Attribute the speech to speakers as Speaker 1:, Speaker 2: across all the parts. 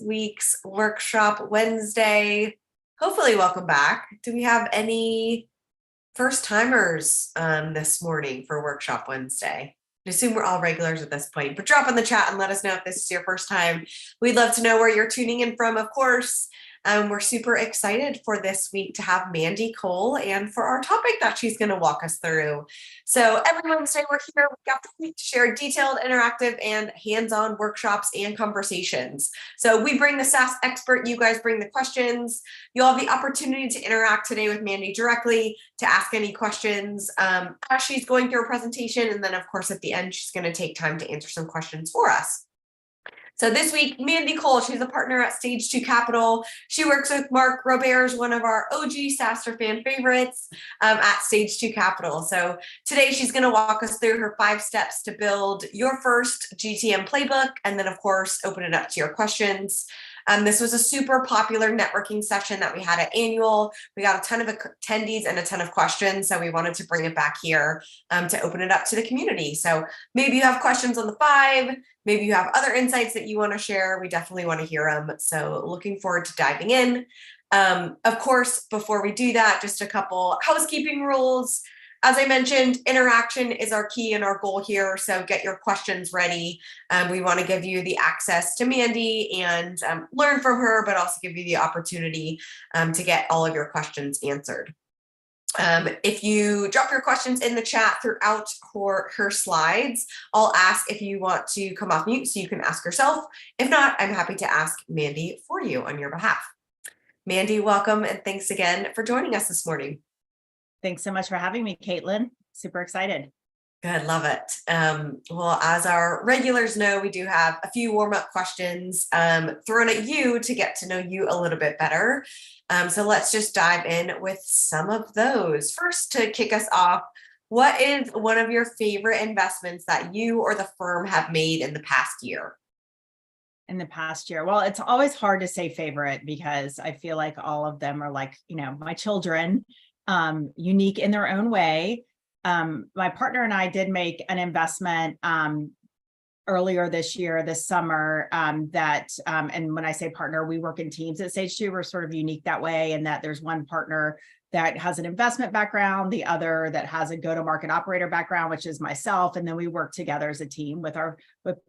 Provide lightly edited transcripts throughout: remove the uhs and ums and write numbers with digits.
Speaker 1: week's Workshop Wednesday. Hopefully, welcome back. Do we have any first timers this morning for Workshop Wednesday? I assume we're all regulars at this point, but drop in the chat and let us know if this is your first time. We'd love to know where you're tuning in from, of course. We're super excited for this week to have Mandy Cole and for our topic that she's going to walk us through. So every Wednesday we're here, we got the week to share detailed, interactive, and hands-on workshops and conversations. So we bring the SaaS expert, you guys bring the questions. You'll have the opportunity to interact today with Mandy directly, to ask any questions as she's going through a presentation. And then of course, at the end, she's going to take time to answer some questions for us. So this week, Mandy Cole, she's a partner at Stage 2 Capital. She works with Mark Roberts, one of our OG SaaSer fan favorites at Stage 2 Capital. So today she's going to walk us through her 5 steps to build your first GTM playbook, and then of course, open it up to your questions. This was a super popular networking session that we had at Annual. We got a ton of attendees and a ton of questions, so we wanted to bring it back here to open it up to the community. So maybe you have questions on the 5, maybe you have other insights that you want to share. We definitely want to hear them. So looking forward to diving in. Of course, before we do that, just a couple housekeeping rules. As I mentioned, interaction is our key and our goal here, so get your questions ready. We want to give you the access to Mandy and learn from her, but also give you the opportunity to get all of your questions answered. If you drop your questions in the chat throughout her slides, I'll ask if you want to come off mute so you can ask yourself. If not, I'm happy to ask Mandy for you on your behalf. Mandy, welcome, and thanks again for joining us this morning.
Speaker 2: Thanks so much for having me, Caitlin. Super excited.
Speaker 1: Good, love it. Well, as our regulars know, we do have a few warm-up questions thrown at you to get to know you a little bit better. So let's just dive in with some of those. First, to kick us off, what is one of your favorite investments that you or the firm have made in the past year?
Speaker 2: In the past year? Well, it's always hard to say favorite because I feel like all of them are like, my children. Unique in their own way. My partner and I did make an investment earlier this summer, and when I say partner, we work in teams at Stage 2. We're sort of unique that way, in that there's one partner that has an investment background, the other that has a go-to-market operator background, which is myself, and then we work together as a team with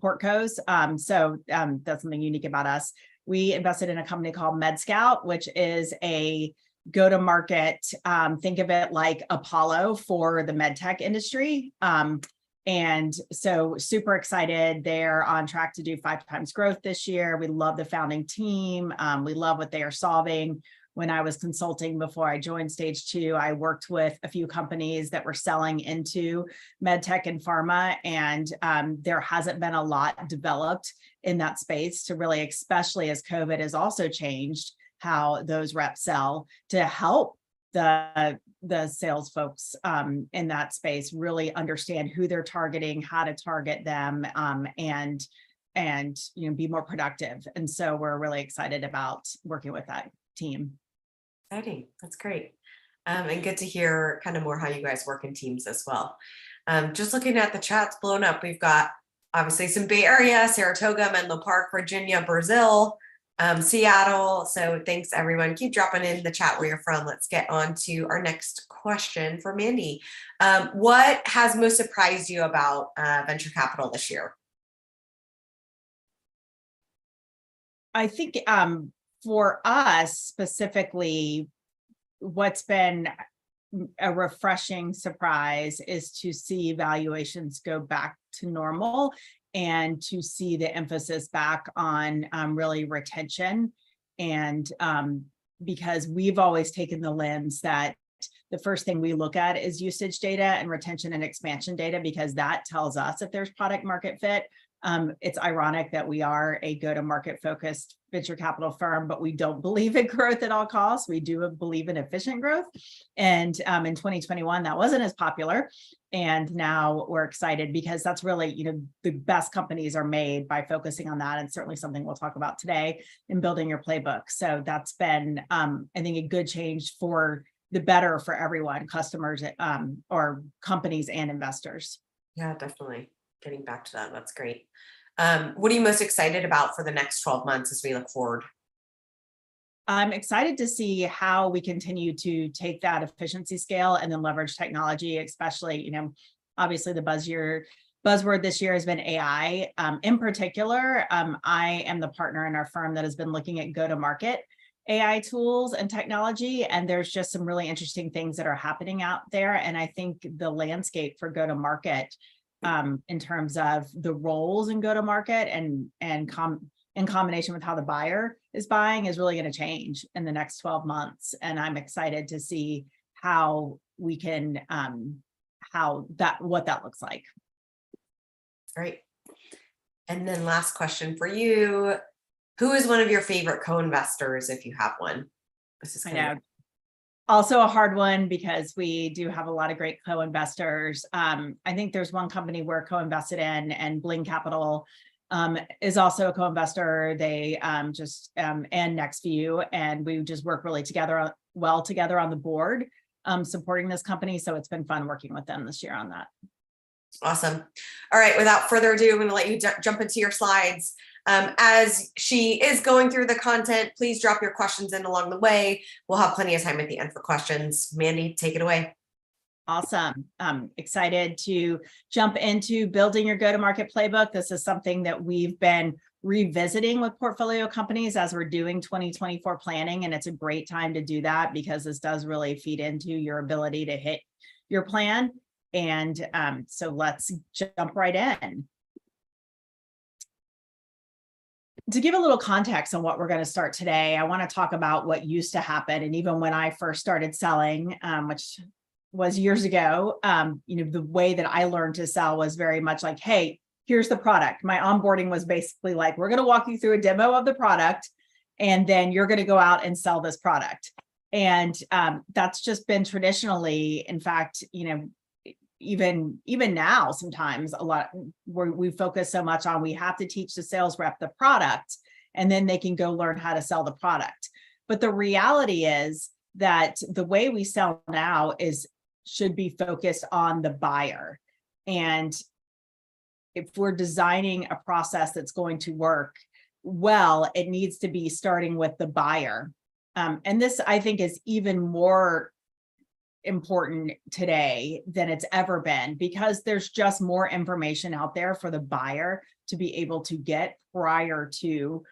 Speaker 2: Portcos. So that's something unique about us. We invested in a company called MedScout, which is a go-to-market, think of it like Apollo for the med tech industry. And so super excited. They're on track to do 5 times growth this year. We love the founding team. We love what they are solving. When I was consulting before I joined Stage 2, I worked with a few companies that were selling into med tech and pharma, and there hasn't been a lot developed in that space to really, especially as COVID has also changed how those reps sell, to help the sales folks in that space really understand who they're targeting, how to target them, and be more productive. And so we're really excited about working with that team.
Speaker 1: Exciting. That's great. And good to hear kind of more how you guys work in teams as well. Just looking at the chat's blown up. We've got obviously some Bay Area, Saratoga, Menlo Park, Virginia, Brazil, Seattle. So thanks everyone. Keep dropping in the chat where you're from. Let's get on to our next question for Mandy. What has most surprised you about venture capital this year?
Speaker 2: I think for us specifically, what's been a refreshing surprise is to see valuations go back to normal, and to see the emphasis back on really retention. And because we've always taken the lens that the first thing we look at is usage data and retention and expansion data, because that tells us if there's product market fit. It's ironic that we are a go-to-market focused venture capital firm, but we don't believe in growth at all costs. We do believe in efficient growth. And in 2021, that wasn't as popular. And now we're excited because that's really, the best companies are made by focusing on that. And certainly something we'll talk about today in building your playbook. So that's been, I think, a good change for the better for everyone, customers or companies and investors.
Speaker 1: Yeah, definitely. Getting back to that. That's great. What are you most excited about for the next 12 months as we look forward?
Speaker 2: I'm excited to see how we continue to take that efficiency scale and then leverage technology, especially, obviously the buzzword this year has been AI. In particular, I am the partner in our firm that has been looking at go-to-market AI tools and technology, and there's just some really interesting things that are happening out there. And I think the landscape for go-to-market in terms of the roles in go-to-market and in combination with how the buyer is buying is really going to change in the next 12 months. And I'm excited to see how we can, what that looks like.
Speaker 1: Great. And then last question for you. Who is one of your favorite co-investors if you have one? This is
Speaker 2: I know. Also a hard one because we do have a lot of great co-investors. I think there's one company we're co-invested in, and Bling Capital is also a co-investor. They and NextView, and we just work really well together on the board, supporting this company. So it's been fun working with them this year on that.
Speaker 1: Awesome. All right. Without further ado, I'm going to let you jump into your slides. As she is going through the content, please drop your questions in along the way. We'll have plenty of time at the end for questions. Mandy, take it away.
Speaker 2: Awesome. Excited to jump into building your go-to-market playbook. This is something that we've been revisiting with portfolio companies as we're doing 2024 planning. And it's a great time to do that because this does really feed into your ability to hit your plan. And so let's jump right in. To give a little context on what we're going to start today, I want to talk about what used to happen. And even when I first started selling, which was years ago, the way that I learned to sell was very much like, hey, here's the product. My onboarding was basically like, we're going to walk you through a demo of the product, and then you're going to go out and sell this product. And that's just been traditionally, in fact, even now, sometimes a lot where we focus so much on, we have to teach the sales rep the product, and then they can go learn how to sell the product. But the reality is that the way we sell now should be focused on the buyer. And if we're designing a process that's going to work well, it needs to be starting with the buyer. And this, I think, is even more important today than it's ever been, because there's just more information out there for the buyer to be able to get prior to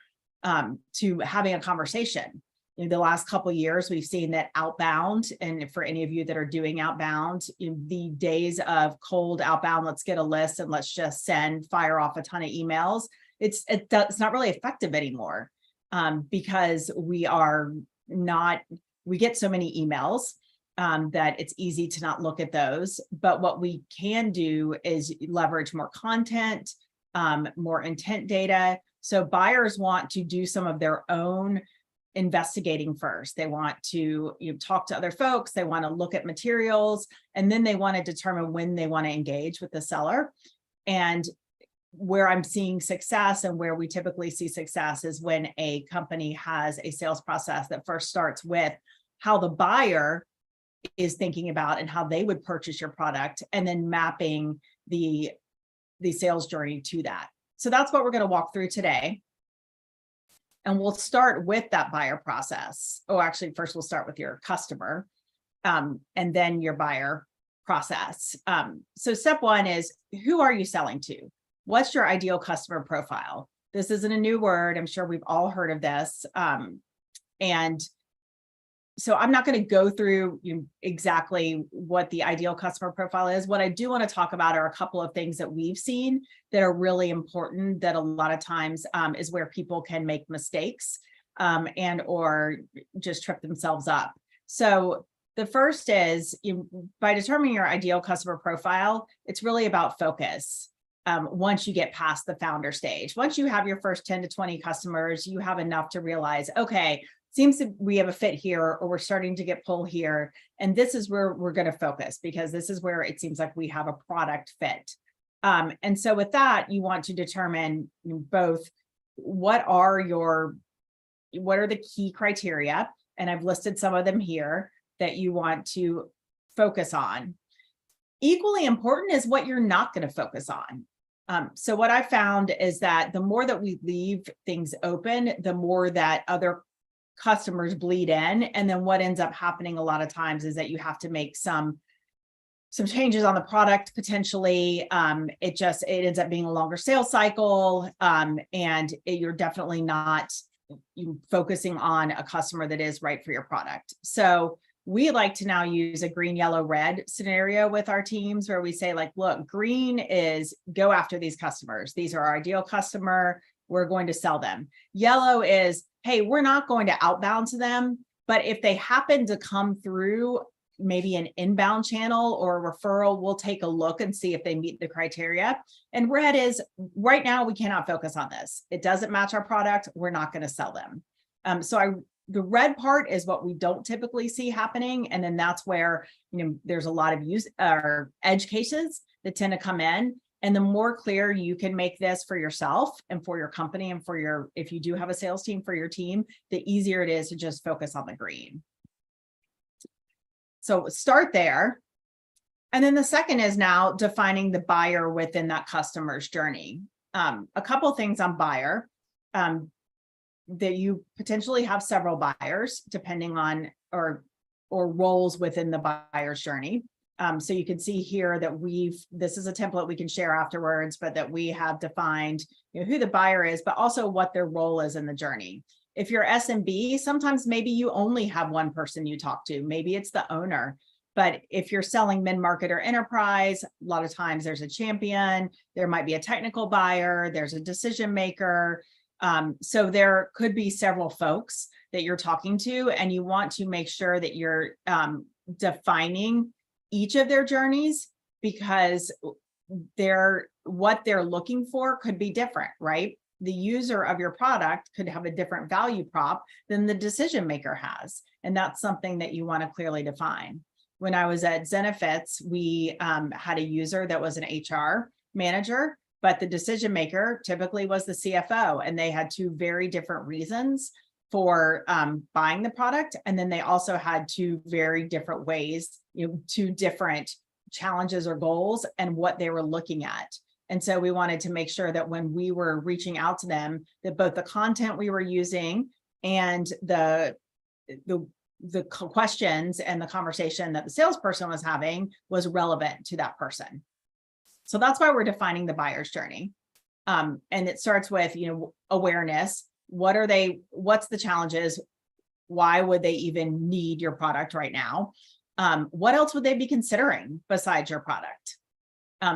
Speaker 2: having a conversation. In the last couple of years, we've seen that outbound, and for any of you that are doing outbound, the days of cold outbound, let's get a list and let's just fire off a ton of emails, it's not really effective anymore, because we get so many emails that it's easy to not look at those. But what we can do is leverage more content, more intent data. So buyers want to do some of their own investigating first. They want to talk to other folks. They want to look at materials, and then they want to determine when they want to engage with the seller. And where I'm seeing success, and where we typically see success, is when a company has a sales process that first starts with how the buyer is thinking about and how they would purchase your product, and then mapping the sales journey to that. So that's what we're going to walk through today. And we'll start with that buyer process. Oh, actually, first we'll start with your customer, and then your buyer process. So step one is, who are you selling to? What's your ideal customer profile? This isn't a new word. I'm sure we've all heard of this. And so I'm not going to go through exactly what the ideal customer profile is. What I do want to talk about are a couple of things that we've seen that are really important, that a lot of times is where people can make mistakes and or just trip themselves up. So the first is, by determining your ideal customer profile, it's really about focus. Once you get past the founder stage, once you have your first 10 to 20 customers, you have enough to realize, okay, seems that we have a fit here, or we're starting to get pull here. And this is where we're going to focus, because this is where it seems like we have a product fit. And so with that, you want to determine both what are the key criteria, and I've listed some of them here, that you want to focus on. Equally important is what you're not going to focus on. So what I found is that the more that we leave things open, the more that other customers bleed in. And then what ends up happening a lot of times is that you have to make some changes on the product potentially. It ends up being a longer sales cycle. You're definitely not focusing on a customer that is right for your product. So we like to now use a green, yellow, red scenario with our teams where we say like, look, green is go after these customers. These are our ideal customer. We're going to sell them. Yellow is, hey, we're not going to outbound to them, but if they happen to come through maybe an inbound channel or a referral, we'll take a look and see if they meet the criteria. And red is right now, we cannot focus on this. It doesn't match our product. We're not going to sell them. The red part is what we don't typically see happening. And then that's where, there's a lot of edge cases that tend to come in. And the more clear you can make this for yourself and for your company and if you do have a sales team for your team, the easier it is to just focus on the green. So start there. And then the second is now defining the buyer within that customer's journey. A couple of things on buyer, that you potentially have several buyers depending on or roles within the buyer's journey. So you can see here that this is a template we can share afterwards, but that we have defined who the buyer is, but also what their role is in the journey. If you're SMB, sometimes maybe you only have one person you talk to. Maybe it's the owner. But if you're selling mid-market or enterprise, a lot of times there's a champion, there might be a technical buyer, there's a decision maker. So there could be several folks that you're talking to, and you want to make sure that you're defining each of their journeys, because what they're looking for could be different, right? The user of your product could have a different value prop than the decision maker has. And that's something that you want to clearly define. When I was at Zenefits, we had a user that was an HR manager, but the decision maker typically was the CFO, and they had two very different reasons for buying the product. And then they also had two very different ways, two different challenges or goals and what they were looking at. And so we wanted to make sure that when we were reaching out to them, that both the content we were using and the questions and the conversation that the salesperson was having was relevant to that person. So that's why we're defining the buyer's journey. And it starts with, awareness. What's the challenges? Why would they even need your product right now? What else would they be considering besides your product?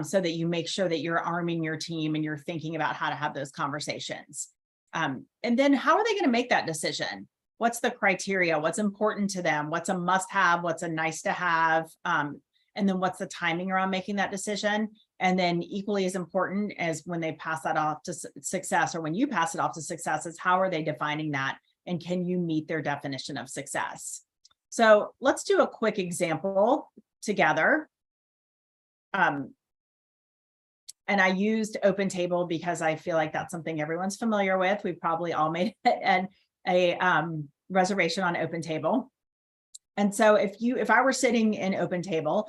Speaker 2: So that you make sure that you're arming your team and you're thinking about how to have those conversations. And then how are they going to make that decision? What's the criteria? What's important to them? What's a must-have? What's a nice-to-have? And then what's the timing around making that decision? And then equally as important as when they pass that off to success, or when you pass it off to success, is how are they defining that? And can you meet their definition of success? So let's do a quick example together. And I used OpenTable because I feel like that's something everyone's familiar with. We've probably all made a reservation on OpenTable. And so if I were sitting in OpenTable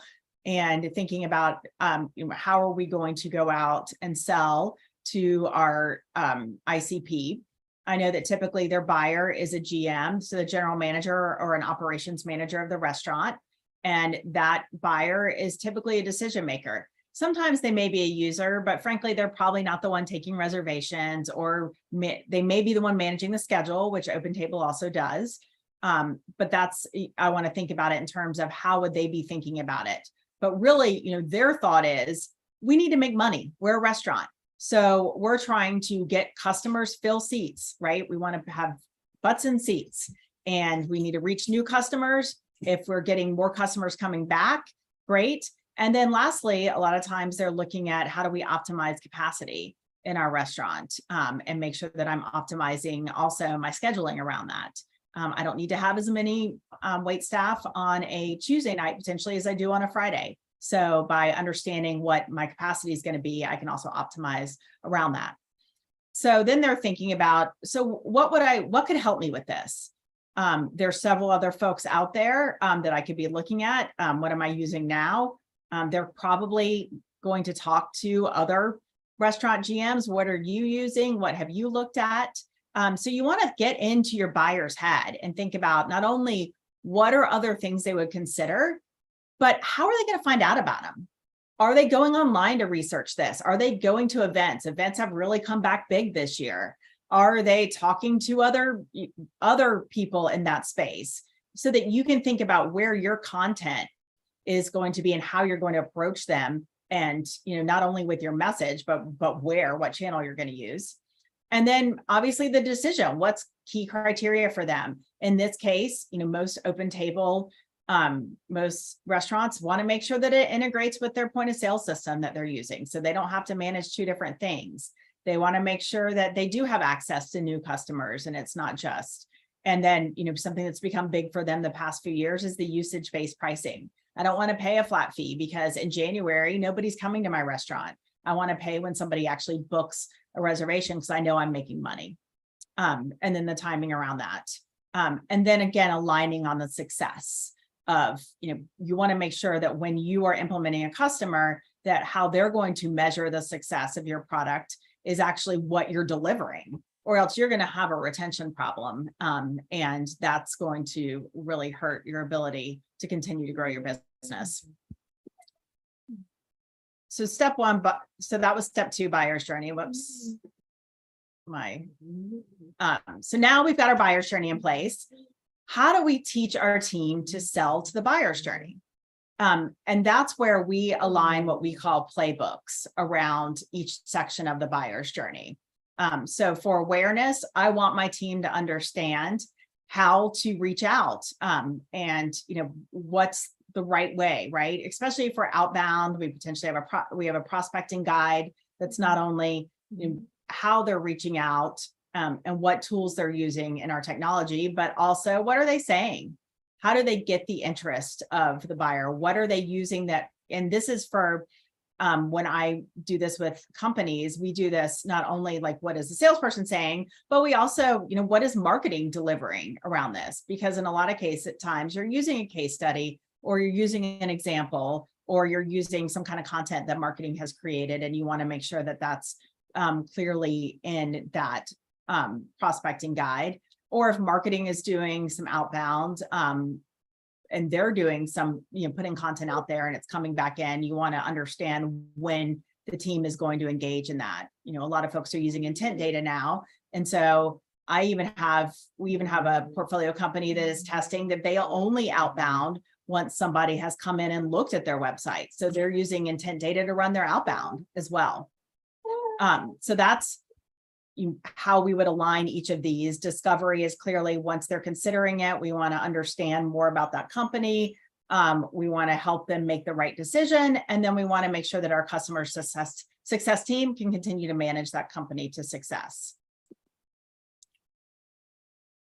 Speaker 2: and thinking about how are we going to go out and sell to our ICP, I know that typically their buyer is a GM, so the general manager or an operations manager of the restaurant, and that buyer is typically a decision maker. Sometimes they may be a user, but frankly, they're probably not the one taking reservations, or they may be the one managing the schedule, which OpenTable also does. But I want to think about it in terms of how would they be thinking about it. But really, their thought is, we need to make money. We're a restaurant. So we're trying to get customers fill seats, right? We want to have butts in seats, and we need to reach new customers. If we're getting more customers coming back, great. And then lastly, a lot of times they're looking at how do we optimize capacity in our restaurant, and make sure that I'm optimizing also my scheduling around that. I don't need to have as many wait staff on a Tuesday night potentially as I do on a Friday. So by understanding what my capacity is going to be, I can also optimize around that. So then they're thinking about, so what could help me with this? There's several other folks out there that I could be looking at. What am I using now? They're probably going to talk to other Restaurant GMs, what are you using? What have you looked at? So you want to get into your buyer's head and think about not only what are other things they would consider, but how are they going to find out about them? Are they going online to research this? Are they going to events? Events have really come back big this year. Are they talking to other people in that space, so that you can think about where your content is going to be and how you're going to approach them, and not only with your message, but what channel you're going to use. And then obviously the decision, what's key criteria for them. In this case, most open table, most restaurants want to make sure that it integrates with their point of sale system that they're using, so they don't have to manage two different things. They want to make sure that they do have access to new customers, and it's not just. And then, something that's become big for them the past few years is the usage-based pricing. I don't want to pay a flat fee because in January, nobody's coming to my restaurant. I want to pay when somebody actually books a reservation because I know I'm making money. And then the timing around that. And then again, aligning on the success of, you want to make sure that when you are implementing a customer, that how they're going to measure the success of your product is actually what you're delivering, or else you're going to have a retention problem. And that's going to really hurt your ability to continue to grow your business. So step one, so that was step two, buyer's journey. Whoops. So now we've got our buyer's journey in place. How do we teach our team to sell to the buyer's journey? And that's where we align what we call playbooks around each section of the buyer's journey. So for awareness, I want my team to understand how to reach out, and what's the right way, right? Especially for outbound, we potentially have a prospecting guide that's not only how they're reaching out, and what tools they're using in our technology, but also what are they saying? How do they get the interest of the buyer? What are they using that? And this is for when I do this with companies, we do this not only like what is the salesperson saying, but we also, what is marketing delivering around this? Because in a lot of cases, at times you're using a case study, or you're using an example, or you're using some kind of content that marketing has created, and you want to make sure that that's clearly in that prospecting guide. Or if marketing is doing some outbound, and they're doing some, putting content out there and it's coming back in, you want to understand when the team is going to engage in that. A lot of folks are using intent data now. And so we even have a portfolio company that is testing that they only outbound once somebody has come in and looked at their website. So they're using intent data to run their outbound as well. So that's how we would align each of these. Discovery is clearly once they're considering it, we want to understand more about that company. We want to help them make the right decision. And then we want to make sure that our customer success team can continue to manage that company to success.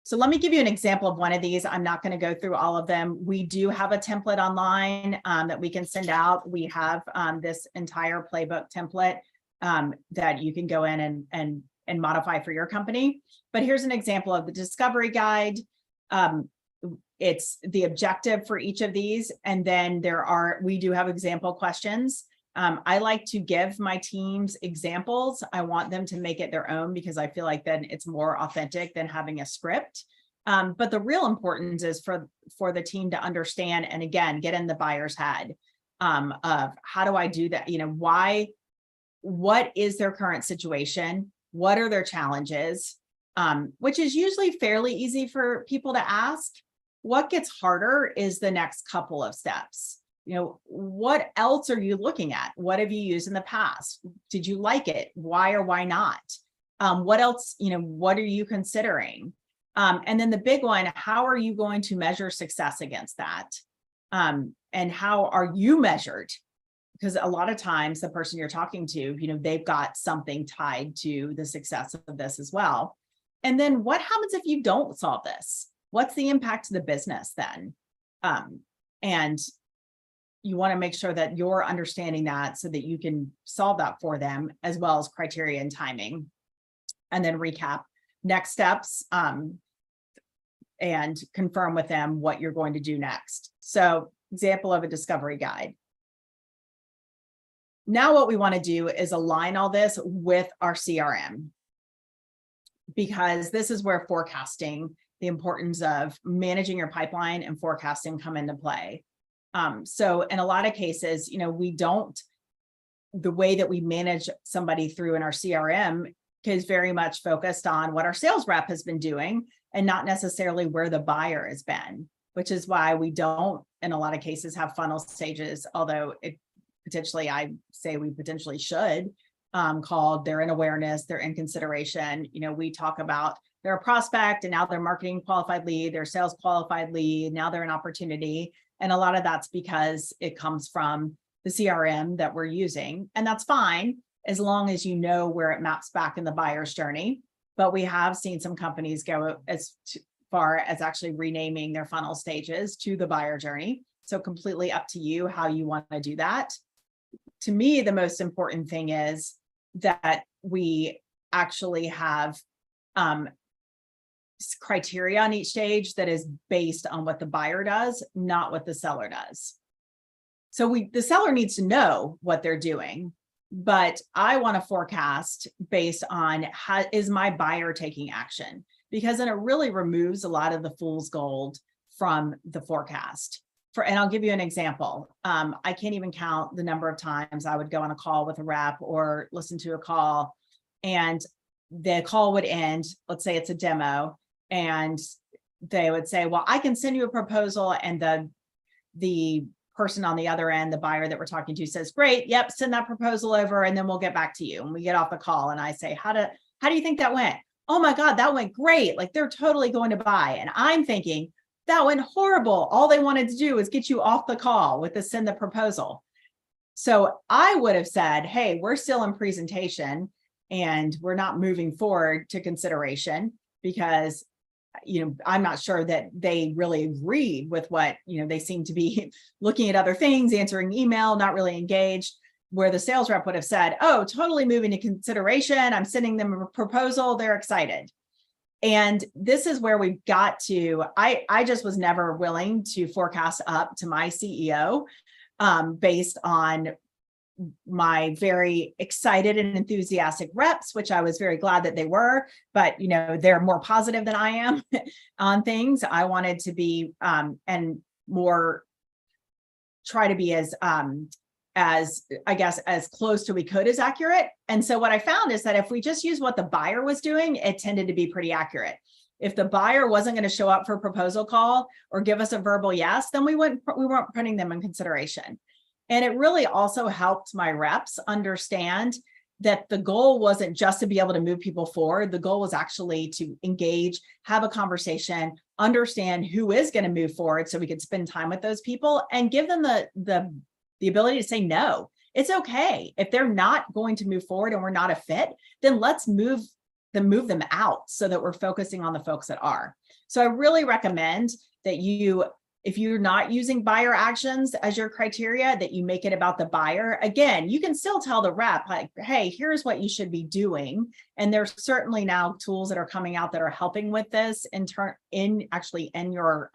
Speaker 2: So let me give you an example of one of these. I'm not going to go through all of them. We do have a template online that we can send out. We have this entire playbook template that you can go in and modify for your company. But here's an example of the discovery guide. It's the objective for each of these. And then we do have example questions. I like to give my teams examples. I want them to make it their own because I feel like then it's more authentic than having a script. But the real importance is for the team to understand, and again, get in the buyer's head of how do I do that? What is their current situation? What are their challenges? Which is usually fairly easy for people to ask. What gets harder is the next couple of steps. What else are you looking at? What have you used in the past? Did you like it? Why or why not? What else, what are you considering? And then the big one, how are you going to measure success against that? And how are you measured? Because a lot of times the person you're talking to, they've got something tied to the success of this as well. And then what happens if you don't solve this? What's the impact to the business then? And you want to make sure that you're understanding that so that you can solve that for them, as well as criteria and timing. And then recap next steps and confirm with them what you're going to do next. So example of a discovery guide. Now what we want to do is align all this with our CRM, because this is where forecasting, the importance of managing your pipeline and forecasting come into play. So in a lot of cases, the way that we manage somebody through in our CRM is very much focused on what our sales rep has been doing and not necessarily where the buyer has been, which is why we don't, in a lot of cases, have funnel stages, although I say we potentially should, called they're in awareness, they're in consideration. We talk about they're a prospect and now they're marketing qualified lead, they're sales qualified lead, now they're an opportunity. And a lot of that's because it comes from the CRM that we're using. And that's fine, as long as you know where it maps back in the buyer's journey. But we have seen some companies go as far as actually renaming their funnel stages to the buyer journey. So completely up to you how you want to do that. To me, the most important thing is that we actually have criteria on each stage that is based on what the buyer does, not what the seller does. So the seller needs to know what they're doing, but I want to forecast based on how is my buyer taking action, because then it really removes a lot of the fool's gold from the forecast. And I'll give you an example. I can't even count the number of times I would go on a call with a rep or listen to a call, and the call would end, let's say it's a demo, and they would say, well, I can send you a proposal. And the person on the other end, the buyer that we're talking to, says, great, yep, send that proposal over and then we'll get back to you. And we get off the call and I say, how do you think that went? Oh my God, that went great. Like, they're totally going to buy. And I'm thinking, that went horrible. All they wanted to do is get you off the call with the send the proposal. So I would have said, hey, we're still in presentation and we're not moving forward to consideration, because I'm not sure that they really agreed with what, they seem to be looking at other things, answering email, not really engaged, where the sales rep would have said, oh, totally moving to consideration. I'm sending them a proposal. They're excited. And this is where we've got to, I just was never willing to forecast up to my CEO based on my very excited and enthusiastic reps, which I was very glad that they were, but they're more positive than I am on things. I wanted to be and more try to be as I guess as close to we could as accurate. And so what I found is that if we just use what the buyer was doing, it tended to be pretty accurate. If the buyer wasn't going to show up for a proposal call or give us a verbal yes, then we weren't putting them in consideration. And it really also helped my reps understand that the goal wasn't just to be able to move people forward. The goal was actually to engage, have a conversation, understand who is going to move forward so we could spend time with those people and give them the ability to say no. It's okay. If they're not going to move forward and we're not a fit, then let's move them out so that we're focusing on the folks that are. So I really recommend that if you're not using buyer actions as your criteria, that you make it about the buyer. Again, you can still tell the rep, like, hey, here's what you should be doing. And there's certainly now tools that are coming out that are helping with this in your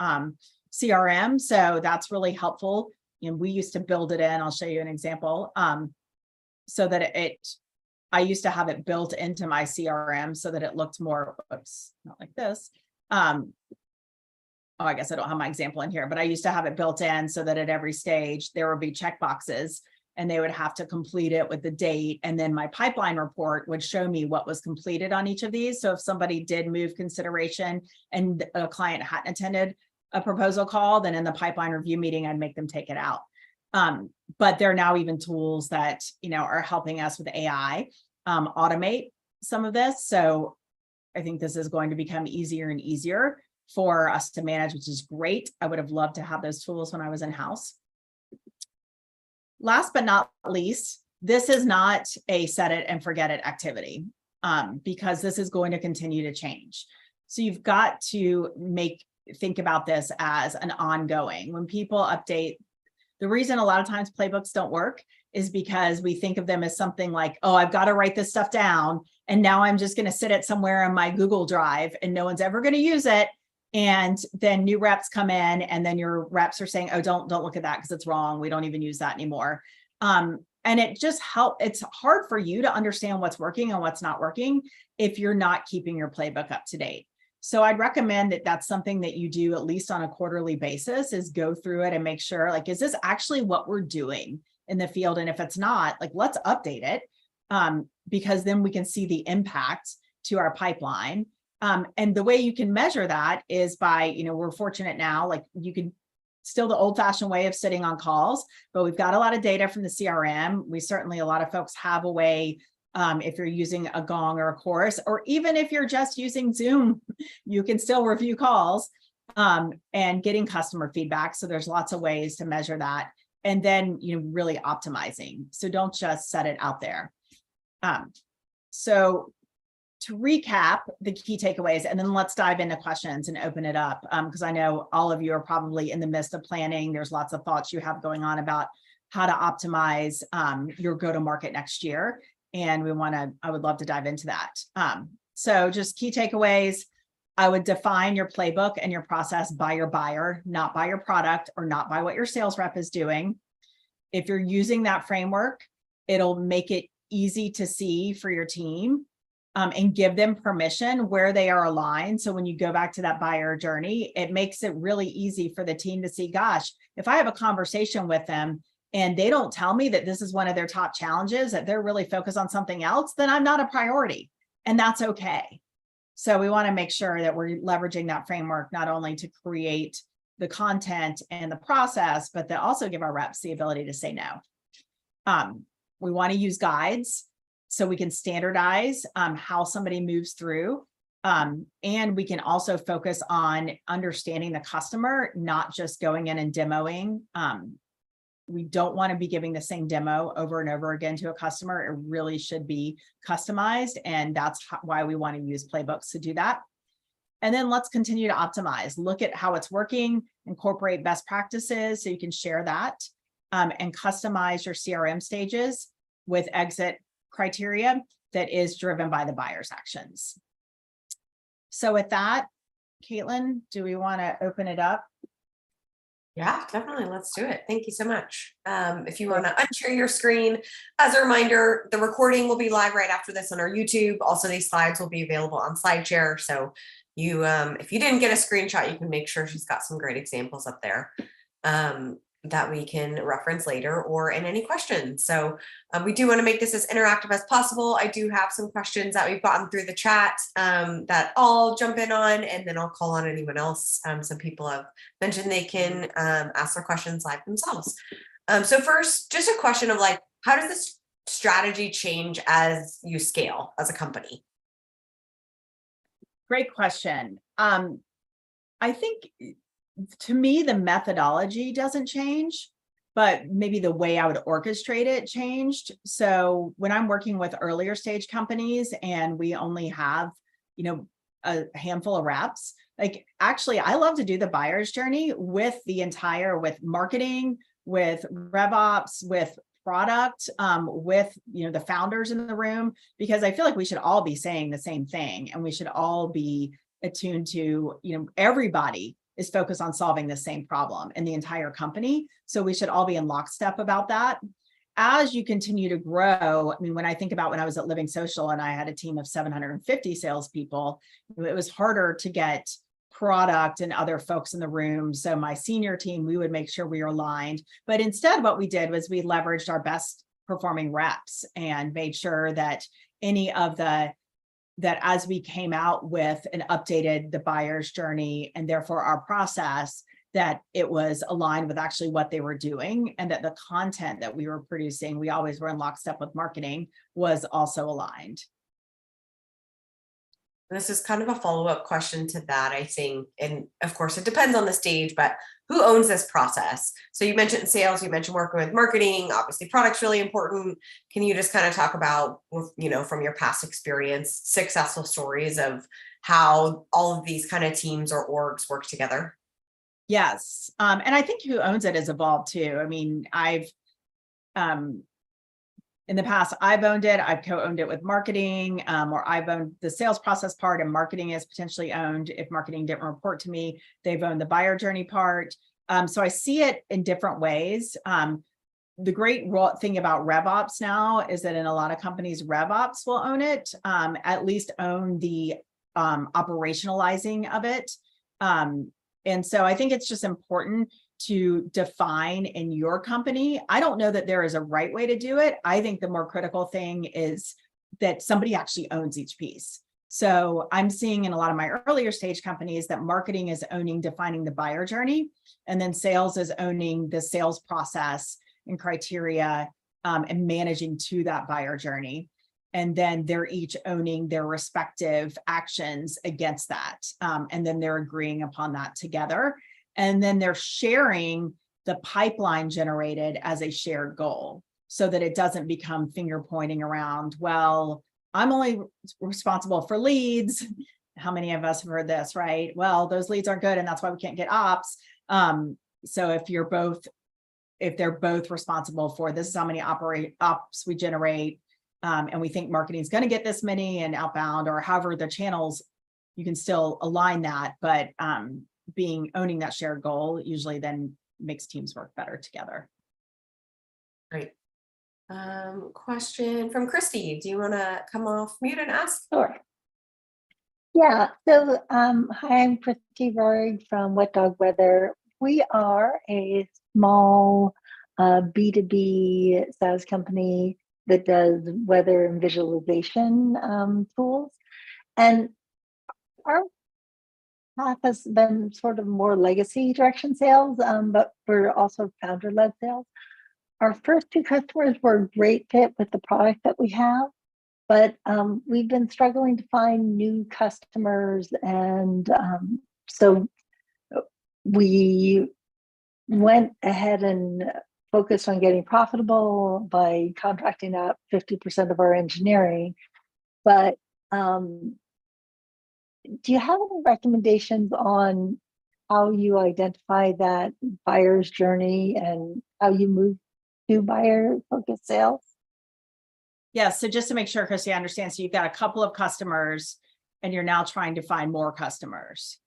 Speaker 2: CRM. So that's really helpful. We used to build it in. I'll show you an example. So that I used to have it built into my CRM so that it looked more, not like this. I guess I don't have my example in here, but I used to have it built in so that at every stage there would be check boxes and they would have to complete it with the date. And then my pipeline report would show me what was completed on each of these. So if somebody did move consideration and a client hadn't attended a proposal call, then in the pipeline review meeting, I'd make them take it out. But there are now even tools that, are helping us with AI automate some of this. So I think this is going to become easier and easier for us to manage, which is great. I would have loved to have those tools when I was in-house. Last but not least, this is not a set it and forget it activity because this is going to continue to change. So you've got to think about this as an ongoing. When people update, the reason a lot of times playbooks don't work is because we think of them as something like, oh, I've got to write this stuff down. And now I'm just going to sit it somewhere in my Google Drive and no one's ever going to use it. And then new reps come in and then your reps are saying, oh, don't look at that because it's wrong. We don't even use that anymore. And it just it's hard for you to understand what's working and what's not working if you're not keeping your playbook up to date. So I'd recommend that that's something that you do at least on a quarterly basis, is go through it and make sure, like, is this actually what we're doing in the field? And if it's not, like, let's update it, because then we can see the impact to our pipeline. And the way you can measure that is by, we're fortunate now, like, you can still the old fashioned way of sitting on calls, but we've got a lot of data from the CRM. We certainly, a lot of folks have a way, if you're using a Gong or a Chorus, or even if you're just using Zoom, you can still review calls, and getting customer feedback. So there's lots of ways to measure that. And then, really optimizing. So don't just set it out there. So to recap the key takeaways, and then let's dive into questions and open it up, because I know all of you are probably in the midst of planning. There's lots of thoughts you have going on about how to optimize your go-to-market next year. And I would love to dive into that. So just key takeaways. I would define your playbook and your process by your buyer, not by your product or not by what your sales rep is doing. If you're using that framework, it'll make it easy to see for your team, and give them permission where they are aligned. So when you go back to that buyer journey, it makes it really easy for the team to see, gosh, if I have a conversation with them and they don't tell me that this is one of their top challenges, that they're really focused on something else, then I'm not a priority, and that's okay. So we want to make sure that we're leveraging that framework, not only to create the content and the process, but to also give our reps the ability to say no. We want to use guides so we can standardize how somebody moves through. And we can also focus on understanding the customer, not just going in and demoing. We don't want to be giving the same demo over and over again to a customer. It really should be customized. And that's why we want to use Playbooks to do that. And then let's continue to optimize. Look at how it's working, incorporate best practices so you can share that, and customize your CRM stages with exit criteria that is driven by the buyer's actions. So with that, Caitlin, do we want to open it up?
Speaker 1: Yeah, definitely. Let's do it. Thank you so much. If you want to unshare your screen, as a reminder, the recording will be live right after this on our YouTube. Also, these slides will be available on SlideShare. So you, if you didn't get a screenshot, you can make sure she's got some great examples up there that we can reference later, or in any questions. So we do want to make this as interactive as possible. I do have some questions that we've gotten through the chat that I'll jump in on, and then I'll call on anyone else. Some people have mentioned they can ask their questions live themselves. So first, just a question of like, how does this strategy change as you scale as a company?
Speaker 2: Great question. I think, to me, the methodology doesn't change, but maybe the way I would orchestrate it changed. So when I'm working with earlier stage companies and we only have, a handful of reps, like, actually, I love to do the buyer's journey with marketing, with RevOps, with product, with, the founders in the room, because I feel like we should all be saying the same thing, and we should all be attuned to, everybody is focused on solving the same problem in the entire company. So we should all be in lockstep about that. As you continue to grow, when I think about when I was at Living Social and I had a team of 750 salespeople, it was harder to get product and other folks in the room. So my senior team, we would make sure we were aligned. But instead, what we did was we leveraged our best performing reps and made sure that that as we came out with and updated the buyer's journey and therefore our process, that it was aligned with actually what they were doing, and that the content that we were producing, we always were in lockstep with marketing, was also aligned.
Speaker 1: This is kind of a follow-up question to that, I think. And of course, it depends on the stage, but who owns this process? So you mentioned sales, you mentioned working with marketing, obviously product's really important. Can you just kind of talk about, from your past experience, successful stories of how all of these kind of teams or orgs work together?
Speaker 2: Yes. And I think who owns it has evolved too. In the past, I've owned it. I've co-owned it with marketing, or I've owned the sales process part, and marketing is potentially owned. If marketing didn't report to me, they've owned the buyer journey part. So I see it in different ways. the great thing about RevOps now is that in a lot of companies, RevOps will own it, at least own the operationalizing of it. And so I think it's just important to define in your company. I don't know that there is a right way to do it. I think the more critical thing is that somebody actually owns each piece. So I'm seeing in a lot of my earlier stage companies that marketing is owning defining the buyer journey, and then sales is owning the sales process and criteria, and managing to that buyer journey. And then they're each owning their respective actions against that. And then they're agreeing upon that together. And then they're sharing the pipeline generated as a shared goal so that it doesn't become finger pointing around, well, I'm only responsible for leads. How many of us have heard this, right? Well, those leads aren't good and that's why we can't get ops. So if they're both responsible for this is how many ops we generate, and we think marketing is going to get this many and outbound or however the channels, you can still align that, but owning that shared goal usually then makes teams work better together.
Speaker 1: Great. Question from Christy. Do you want to come off mute and ask?
Speaker 3: Sure. Yeah. So, hi, I'm Christy Rorig from Wet Dog Weather. We are a small B2B SaaS company that does weather and visualization tools. And our path has been sort of more legacy direction sales, but we're also founder-led sales. Our first two customers were a great fit with the product that we have, but we've been struggling to find new customers. And so we went ahead and focused on getting profitable by contracting out 50% of our engineering. But do you have any recommendations on how you identify that buyer's journey and how you move to buyer-focused sales?
Speaker 2: Yeah, so just to make sure, Christy, I understand. So you've got a couple of customers and you're now trying to find more customers.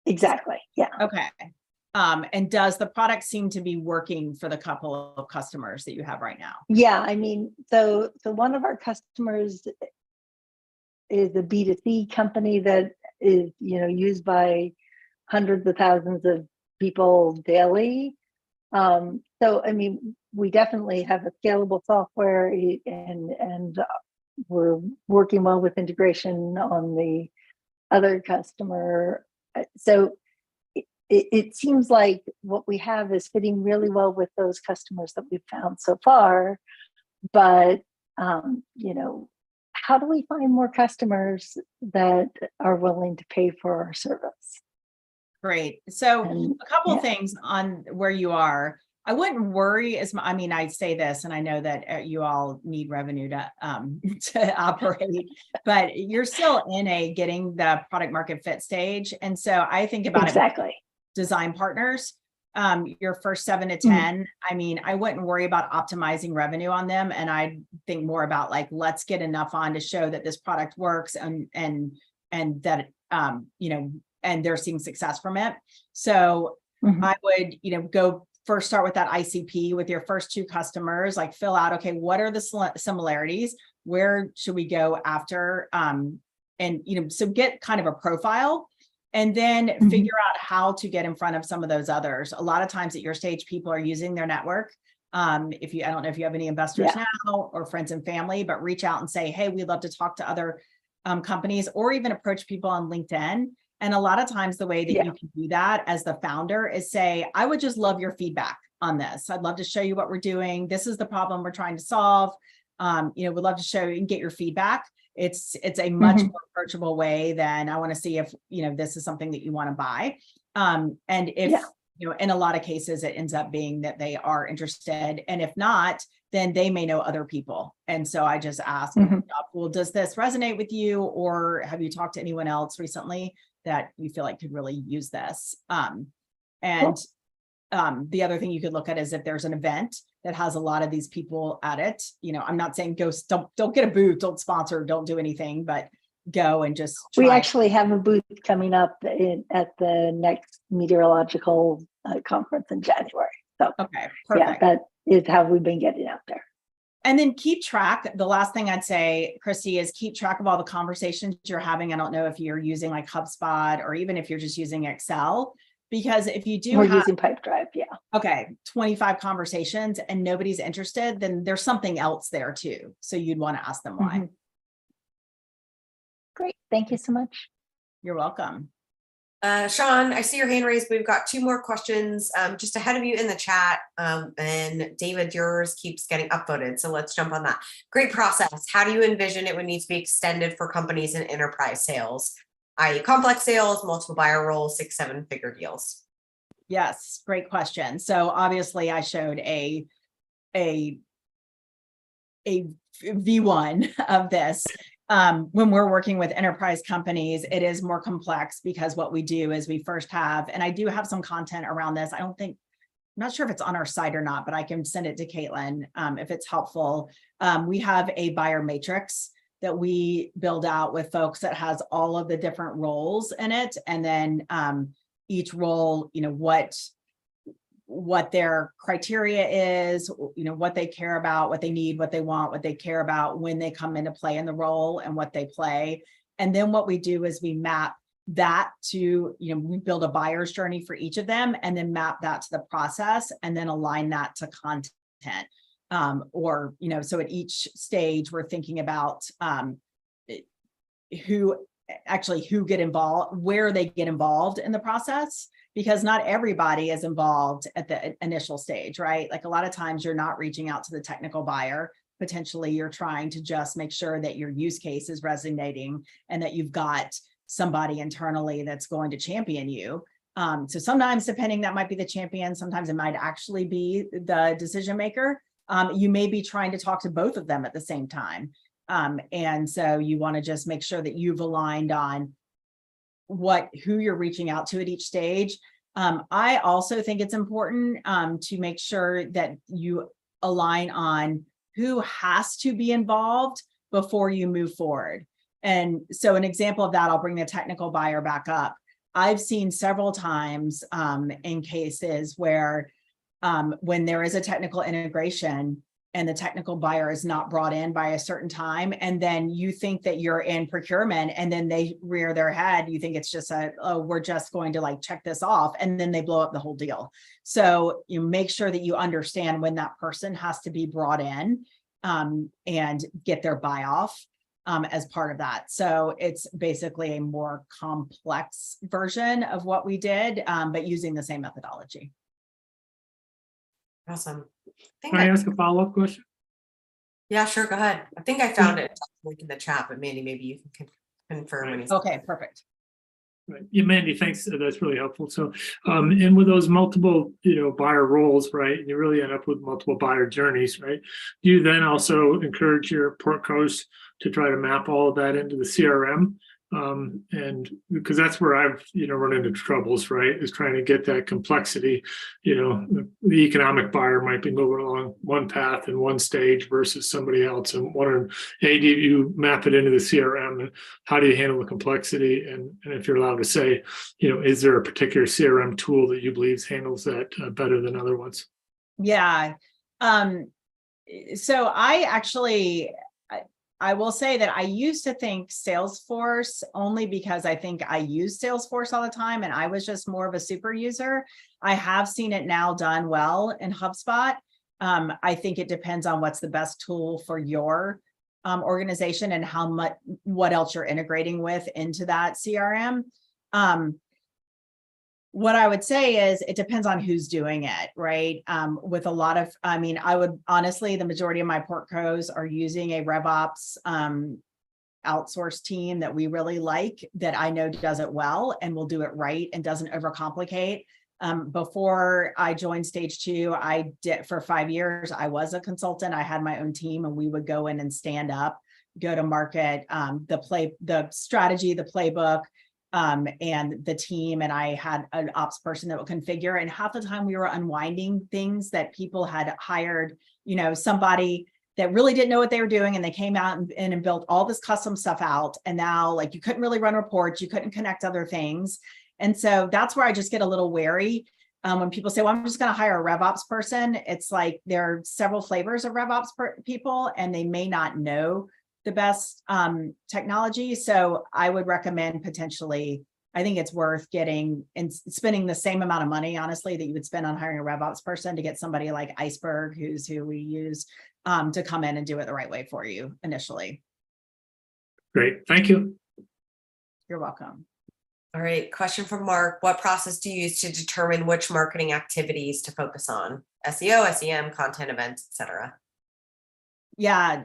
Speaker 3: Exactly, yeah.
Speaker 2: Okay. And does the product seem to be working for the couple of customers that you have right now?
Speaker 3: Yeah, I mean, so one of our customers is a B2C company that is, used by hundreds of thousands of people daily. So, I mean, we definitely have a scalable software, and we're working well with integration on the other customer. So it seems like what we have is fitting really well with those customers that we've found so far. But, how do we find more customers that are willing to pay for our service?
Speaker 2: Great. So a couple of things on where you are. I wouldn't worry I say this, and I know that you all need revenue to operate, but you're still in a getting the product market fit stage. And so I think about
Speaker 3: exactly
Speaker 2: design partners, your first 7 to 10. I mean, I wouldn't worry about optimizing revenue on them. And I think more about like, let's get enough on to show that this product works and that, and they're seeing success from it. So I would, go first start with that ICP with your first 2 customers, like fill out, okay, what are the similarities? Where should we go after? So get kind of a profile and then figure out how to get in front of some of those others. A lot of times at your stage, people are using their network. I don't know if you have any investors now or friends and family, but reach out and say, hey, we'd love to talk to other companies, or even approach people on LinkedIn. And a lot of times the way that you can do that as the founder is say, I would just love your feedback on this. I'd love to show you what we're doing. This is the problem we're trying to solve. We'd love to show you and get your feedback. It's a much more approachable way than I want to see if, this is something that you want to buy. And if, in a lot of cases, it ends up being that they are interested. And if not, then they may know other people. And so I just ask, well, does this resonate with you? Or have you talked to anyone else recently that you feel like could really use this? The other thing you could look at is if there's an event that has a lot of these people at it. I'm not saying don't get a booth, don't sponsor, don't do anything, but go and just try.
Speaker 3: We actually have a booth coming up at the next meteorological conference in January. So
Speaker 2: Okay,
Speaker 3: yeah,
Speaker 2: perfect.
Speaker 3: that is how we've been getting out there.
Speaker 2: And then keep track. The last thing I'd say, Christy, is keep track of all the conversations you're having. I don't know if you're using like HubSpot or even if you're just using Excel, because if you do
Speaker 3: We're
Speaker 2: have,
Speaker 3: using Pipedrive, yeah.
Speaker 2: okay, 25 conversations and nobody's interested, then there's something else there too. So you'd want to ask them why.
Speaker 3: Mhm. Great, thank you so much.
Speaker 2: You're welcome.
Speaker 1: Sean, I see your hand raised. We've got 2 more questions just ahead of you in the chat. And David, yours keeps getting upvoted. So let's jump on that. Great process. How do you envision it would need to be extended for companies in enterprise sales, i.e. complex sales, multiple buyer roles, 6-7 figure deals?
Speaker 2: Yes, great question. So obviously I showed a V1 of this. When we're working with enterprise companies, it is more complex because what we do is we first have, and I do have some content around this. I'm not sure if it's on our site or not, but I can send it to Caitlin if it's helpful. We have a buyer matrix that we build out with folks that has all of the different roles in it. And then each role, what their criteria is, what they care about, what they need, what they want, what they care about when they come into play in the role and what they play. And then what we do is we map that to, we build a buyer's journey for each of them and then map that to the process and then align that to content. So at each stage, we're thinking about who get involved, where they get involved in the process, because not everybody is involved at the initial stage, right? Like a lot of times you're not reaching out to the technical buyer. Potentially you're trying to just make sure that your use case is resonating and that you've got somebody internally that's going to champion you. So sometimes, depending, that might be the champion. Sometimes it might actually be the decision maker. You may be trying to talk to both of them at the same time. And so you want to just make sure that you've aligned on who you're reaching out to at each stage. I also think it's important to make sure that you align on who has to be involved before you move forward. And so an example of that, I'll bring the technical buyer back up. I've seen several times in cases where when there is a technical integration and the technical buyer is not brought in by a certain time, and then you think that you're in procurement and then they rear their head, you think it's just we're just going to like check this off, and then they blow up the whole deal. So you make sure that you understand when that person has to be brought in and get their buy off as part of that. So it's basically a more complex version of what we did, but using the same methodology.
Speaker 1: Awesome.
Speaker 4: Can I ask a follow-up question?
Speaker 1: Yeah, sure. Go ahead. I think I found it link in the chat, but Mandy, maybe you can confirm when he's
Speaker 2: Okay, perfect.
Speaker 4: Right. Yeah, Mandy, thanks. That's really helpful. So, and with those multiple, buyer roles, right, you really end up with multiple buyer journeys, right? Do you then also encourage your portcos to try to map all of that into the CRM? And because that's where I've, run into troubles, right, is trying to get that complexity. The economic buyer might be moving along one path in one stage versus somebody else. And wondering, hey, do you map it into the CRM, and how do you handle the complexity? And if you're allowed to say, is there a particular CRM tool that you believe handles that better than other ones?
Speaker 2: Yeah. So I will say that I used to think Salesforce only because I think I use Salesforce all the time and I was just more of a super user. I have seen it now done well in HubSpot. I think it depends on what's the best tool for your organization and what else you're integrating with into that CRM. What I would say is it depends on who's doing it, right? With a lot of, I would honestly, the majority of my portcos are using a RevOps outsourced team that we really like, that I know does it well and will do it right and doesn't overcomplicate. Before I joined Stage 2, I did for 5 years, I was a consultant. I had my own team and we would go in and stand up, go to market, the strategy, the playbook, and the team, and I had an ops person that would configure, and half the time we were unwinding things that people had hired, somebody that really didn't know what they were doing, and they came out and built all this custom stuff out, and now like you couldn't really run reports, you couldn't connect other things. And so that's where I just get a little wary. When people say, well, I'm just going to hire a RevOps person, it's like there are several flavors of RevOps people, and they may not know the best technology. So I would recommend potentially, I think it's worth getting and spending the same amount of money, honestly, that you would spend on hiring a RevOps person to get somebody like Iceberg, who we use, to come in and do it the right way for you initially.
Speaker 4: Great, thank you.
Speaker 2: You're welcome.
Speaker 1: All right, question from Mark. What process do you use to determine which marketing activities to focus on? SEO, SEM, content, events, etc.
Speaker 2: Yeah,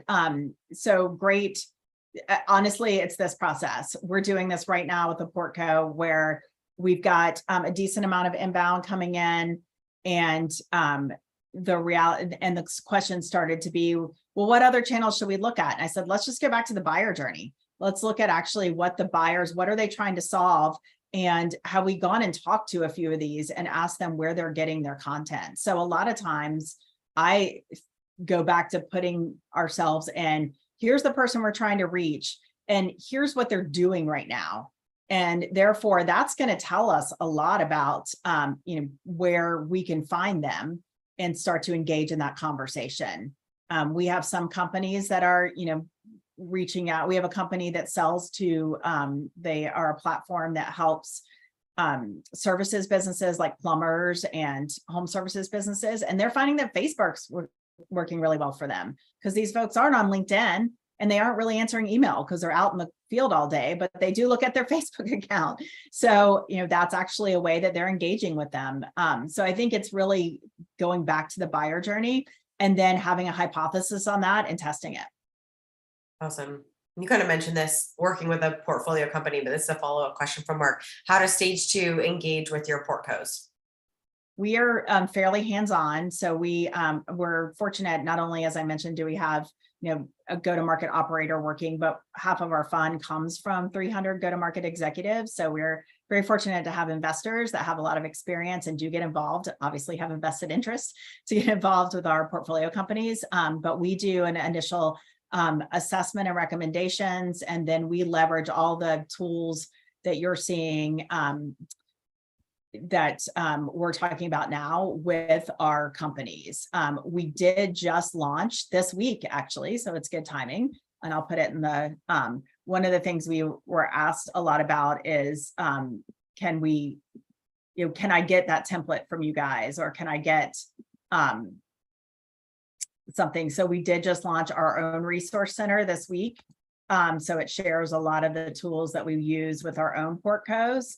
Speaker 2: so great. Honestly, it's this process. We're doing this right now with the Portco, where we've got a decent amount of inbound coming in, and the reality and the question started to be, well, what other channels should we look at? And I said, let's just go back to the buyer journey. Let's look at actually what the buyers, what are they trying to solve? And have we gone and talked to a few of these and asked them where they're getting their content? So a lot of times I go back to putting ourselves in, here's the person we're trying to reach, and here's what they're doing right now. And therefore, that's going to tell us a lot about where we can find them and start to engage in that conversation. We have some companies that are, reaching out. We have a company that sells to, they are a platform that helps services businesses like plumbers and home services businesses. And they're finding that Facebook's working really well for them, because these folks aren't on LinkedIn and they aren't really answering email because they're out in the field all day, but they do look at their Facebook account. So, that's actually a way that they're engaging with them. So I think it's really going back to the buyer journey and then having a hypothesis on that and testing it.
Speaker 1: Awesome. You kind of mentioned this working with a portfolio company, but this is a follow-up question from Mark. How does stage 2 engage with your portcos?
Speaker 2: We are fairly hands-on. So we're fortunate, not only, as I mentioned, do we have a go-to-market operator working, but half of our fund comes from 300 go-to-market executives. So we're very fortunate to have investors that have a lot of experience and do get involved, obviously have invested interest to get involved with our portfolio companies. But we do an initial assessment and recommendations, and then we leverage all the tools that you're seeing that we're talking about now with our companies. We did just launch this week, actually, so it's good timing. And I'll put it in the, one of the things we were asked a lot about is, can I get that template from you guys, or can I get something? So we did just launch our own resource center this week. So it shares a lot of the tools that we use with our own portcos.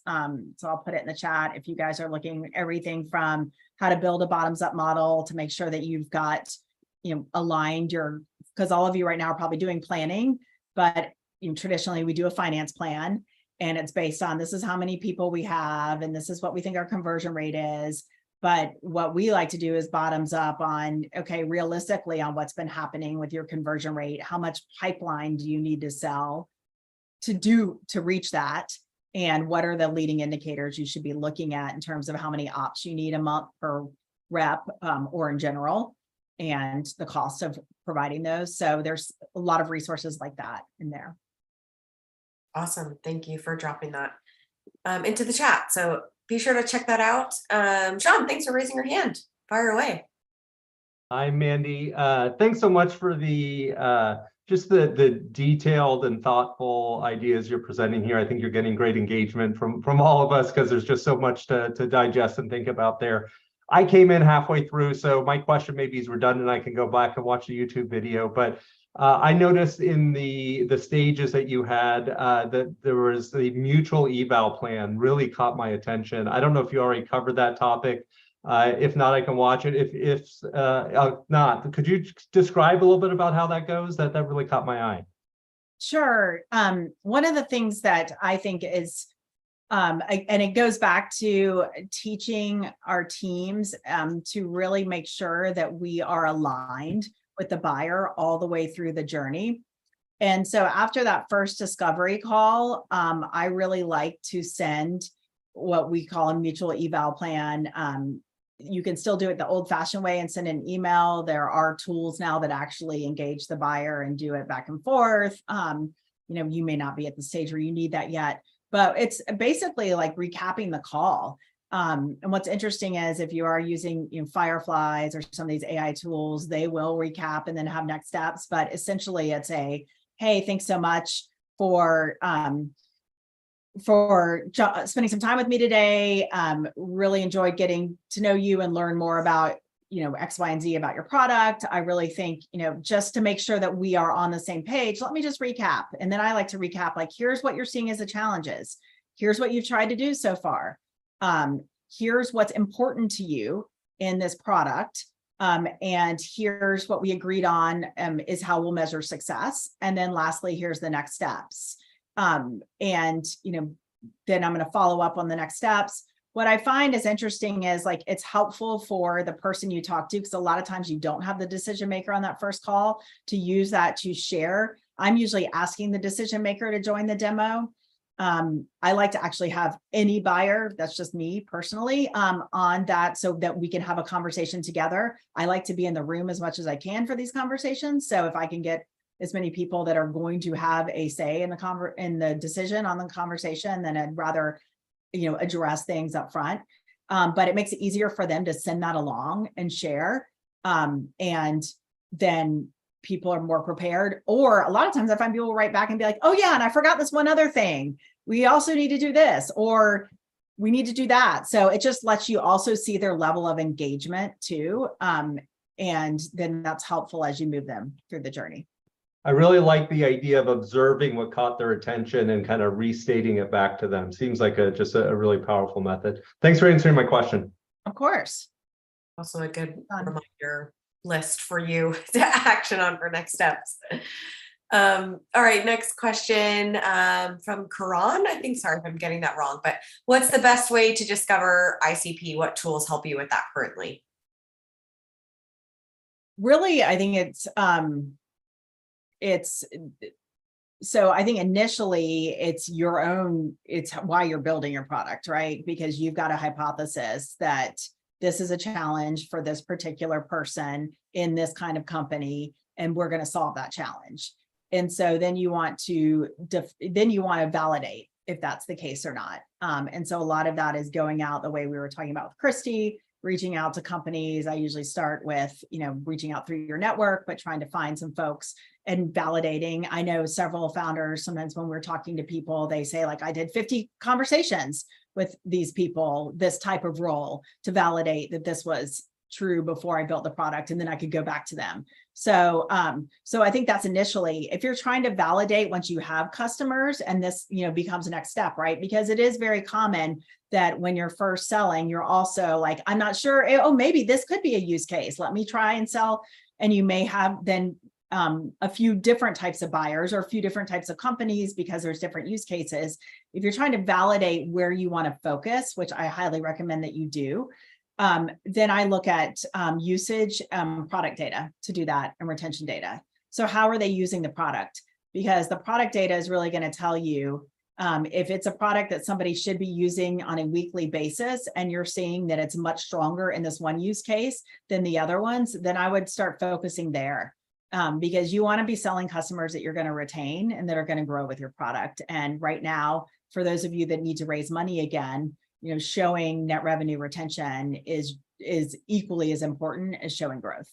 Speaker 2: So I'll put it in the chat if you guys are looking, everything from how to build a bottoms up model to make sure that you've got, aligned your, because all of you right now are probably doing planning, but traditionally we do a finance plan, and it's based on, this is how many people we have, and this is what we think our conversion rate is. But what we like to do is bottoms up on, okay, realistically on what's been happening with your conversion rate, how much pipeline do you need to sell to reach that? And what are the leading indicators you should be looking at in terms of how many ops you need a month per rep, or in general, and the cost of providing those. So there's a lot of resources like that in there.
Speaker 1: Awesome. Thank you for dropping that into the chat. So be sure to check that out. Sean, thanks for raising your hand. Fire away.
Speaker 5: Hi, Mandy. Thanks so much for the just the detailed and thoughtful ideas you're presenting here. I think you're getting great engagement from all of us, because there's just so much to digest and think about there. I came in halfway through, so my question maybe is redundant. I can go back and watch the YouTube video, but I noticed in the stages that you had that there was the mutual eval plan really caught my attention. I don't know if you already covered that topic. If not, I can watch it. If not, could you describe a little bit about how that goes? That really caught my eye.
Speaker 2: Sure. One of the things that I think is, and it goes back to teaching our teams to really make sure that we are aligned with the buyer all the way through the journey. And so after that first discovery call, I really like to send what we call a mutual eval plan. You can still do it the old-fashioned way and send an email. There are tools now that actually engage the buyer and do it back and forth. You may not be at the stage where you need that yet, but it's basically like recapping the call. And what's interesting is if you are using Fireflies or some of these AI tools, they will recap and then have next steps. But essentially it's a, hey, thanks so much for spending some time with me today. Really enjoyed getting to know you and learn more about, X, Y, and Z about your product. I really think, just to make sure that we are on the same page, let me just recap. And then I like to recap, like, here's what you're seeing as the challenges. Here's what you've tried to do so far. Here's what's important to you in this product. And here's what we agreed on is how we'll measure success. And then lastly, here's the next steps. And, then I'm going to follow up on the next steps. What I find is interesting is like, it's helpful for the person you talk to, because a lot of times you don't have the decision maker on that first call, to use that to share. I'm usually asking the decision maker to join the demo. I like to actually have any buyer, that's just me personally, on that, so that we can have a conversation together. I like to be in the room as much as I can for these conversations. So if I can get as many people that are going to have a say in the decision on the conversation, then I'd rather, address things up front. But it makes it easier for them to send that along and share. And then people are more prepared. Or a lot of times I find people write back and be like, oh yeah, and I forgot this one other thing. We also need to do this, or we need to do that. So it just lets you also see their level of engagement too. And then that's helpful as you move them through the journey.
Speaker 5: I really like the idea of observing what caught their attention and kind of restating it back to them. Seems like just a really powerful method. Thanks for answering my question.
Speaker 2: Of course.
Speaker 1: Also a good reminder list for you to action on for next steps. All right, next question from Karan. I think, sorry if I'm getting that wrong, but what's the best way to discover ICP? What tools help you with that currently?
Speaker 2: Really, I think so I think initially it's why you're building your product, right? Because you've got a hypothesis that this is a challenge for this particular person in this kind of company, and we're going to solve that challenge. And so then you want to validate if that's the case or not. And so a lot of that is going out the way we were talking about with Christy, reaching out to companies. I usually start with, reaching out through your network, but trying to find some folks and validating. I know several founders, sometimes when we're talking to people, they say like, I did 50 conversations with these people, this type of role, to validate that this was true before I built the product, and then I could go back to them. So I think that's initially, if you're trying to validate once you have customers, and this, becomes the next step, right? Because it is very common that when you're first selling, you're also like, I'm not sure, oh, maybe this could be a use case. Let me try and sell. And you may have then a few different types of buyers or a few different types of companies, because there's different use cases. If you're trying to validate where you want to focus, which I highly recommend that you do, then I look at usage, product data to do that, and retention data. So how are they using the product? Because the product data is really going to tell you if it's a product that somebody should be using on a weekly basis, and you're seeing that it's much stronger in this one use case than the other ones, then I would start focusing there. Because you want to be selling customers that you're going to retain and that are going to grow with your product. And right now, for those of you that need to raise money again, showing net revenue retention is equally as important as showing growth.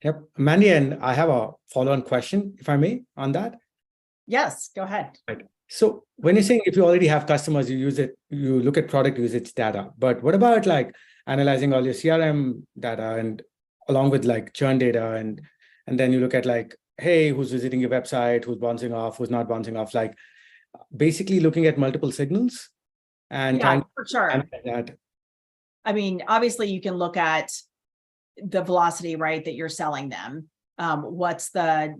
Speaker 6: Yep. Mandy, and I have a follow-on question, if I may, on that.
Speaker 2: Yes, go ahead.
Speaker 6: Right. So when you're saying if you already have customers, you use it, you look at product usage data, but what about like analyzing all your CRM data and along with like churn data, and then you look at like, hey, who's visiting your website, who's bouncing off, who's not bouncing off, like basically looking at multiple signals and
Speaker 2: Yeah, for sure.
Speaker 6: That.
Speaker 2: I mean, obviously you can look at the velocity, right, that you're selling them. What's the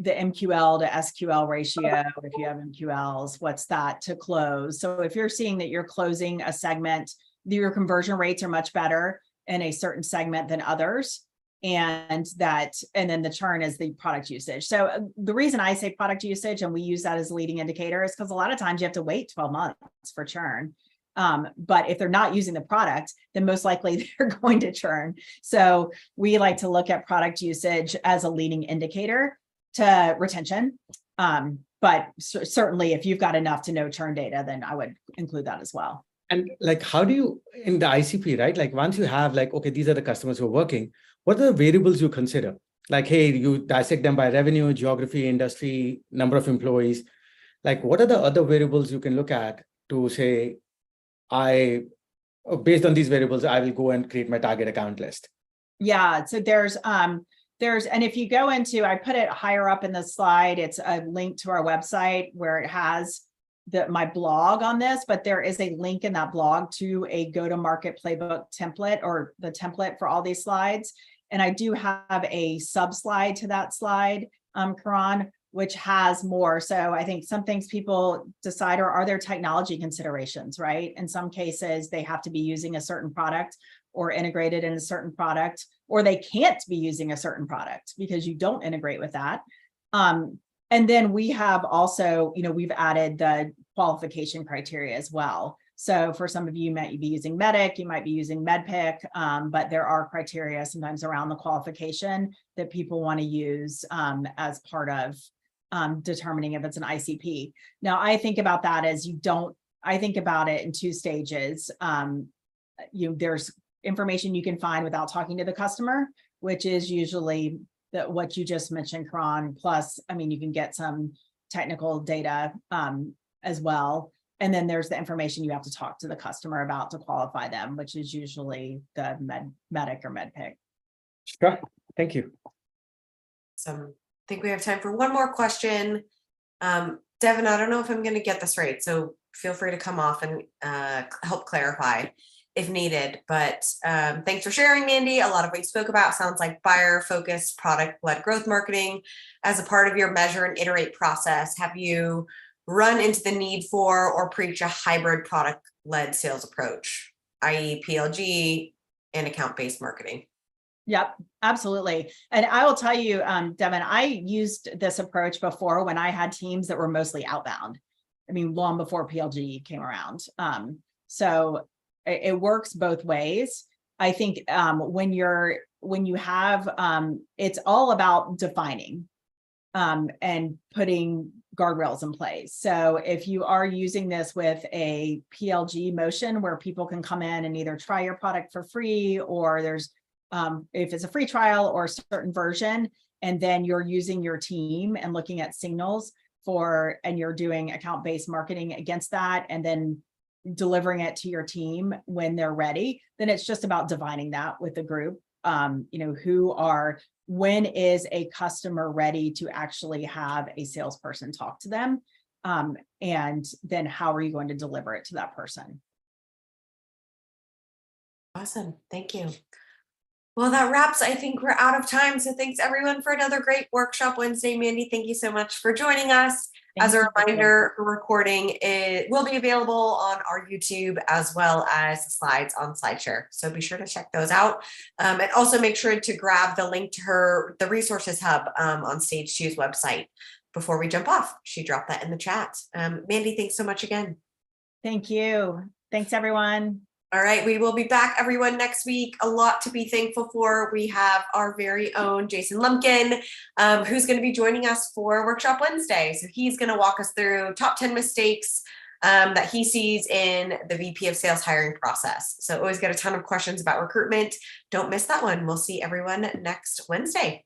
Speaker 2: MQL to SQL ratio? If you have MQLs, what's that to close? So if you're seeing that you're closing a segment, your conversion rates are much better in a certain segment than others, and then the churn is the product usage. So the reason I say product usage, and we use that as a leading indicator, is because a lot of times you have to wait 12 months for churn. But if they're not using the product, then most likely they're going to churn. So we like to look at product usage as a leading indicator to retention. But certainly if you've got enough to know churn data, then I would include that as well.
Speaker 6: And like, how do you, in the ICP, right? Like once you have like, okay, these are the customers who are working, what are the variables you consider? Like, hey, you dissect them by revenue, geography, industry, number of employees. Like, what are the other variables you can look at to say, based on these variables, I will go and create my target account list?
Speaker 2: Yeah, so there's, and if you go into, I put it higher up in the slide, it's a link to our website where it has my blog on this, but there is a link in that blog to a go-to-market playbook template, or the template for all these slides. And I do have a sub slide to that slide, Karan, which has more. So I think some things people decide are there technology considerations, right? In some cases, they have to be using a certain product or integrated in a certain product, or they can't be using a certain product because you don't integrate with that. And then we have also, we've added the qualification criteria as well. So for some of you, you might be using Medic, you might be using MedPick, but there are criteria sometimes around the qualification that people want to use as part of determining if it's an ICP. Now, I think about that as I think about it in two stages. There's information you can find without talking to the customer, which is usually what you just mentioned, Karan. Plus, you can get some technical data as well. And then there's the information you have to talk to the customer about to qualify them, which is usually the Medic or MedPick.
Speaker 6: Sure. Thank you.
Speaker 1: So I think we have time for one more question. Devin, I don't know if I'm going to get this right, so feel free to come off and help clarify if needed. But thanks for sharing, Mandy. A lot of what you spoke about sounds like buyer-focused, product-led growth marketing as a part of your measure and iterate process. Have you run into the need for or preach a hybrid product-led sales approach, i.e. PLG and account-based marketing?
Speaker 2: Yep, absolutely. And I will tell you, Devin, I used this approach before when I had teams that were mostly outbound. Long before PLG came around. So it works both ways. I think when you have, it's all about defining and putting guardrails in place. So if you are using this with a PLG motion where people can come in and either try your product for free, or there's if it's a free trial or a certain version, and then you're using your team and looking at signals and you're doing account-based marketing against that, and then delivering it to your team when they're ready, then it's just about defining that with the group. When is a customer ready to actually have a salesperson talk to them? And then how are you going to deliver it to that person?
Speaker 1: Awesome. Thank you. Well, that wraps. I think we're out of time. So thanks everyone for another great Workshop Wednesday. Mandy, thank you so much for joining us. As a reminder, the recording will be available on our YouTube as well as the slides on SlideShare. So be sure to check those out. And also make sure to grab the link to the resources hub on Stage 2's website before we jump off. She dropped that in the chat. Mandy, thanks so much again.
Speaker 2: Thank you. Thanks, everyone.
Speaker 1: All right, we will be back, everyone, next week. A lot to be thankful for. We have our very own Jason Lumpkin, who's going to be joining us for Workshop Wednesday. So he's going to walk us through top 10 mistakes that he sees in the VP of Sales hiring process. So always get a ton of questions about recruitment. Don't miss that one. We'll see everyone next Wednesday.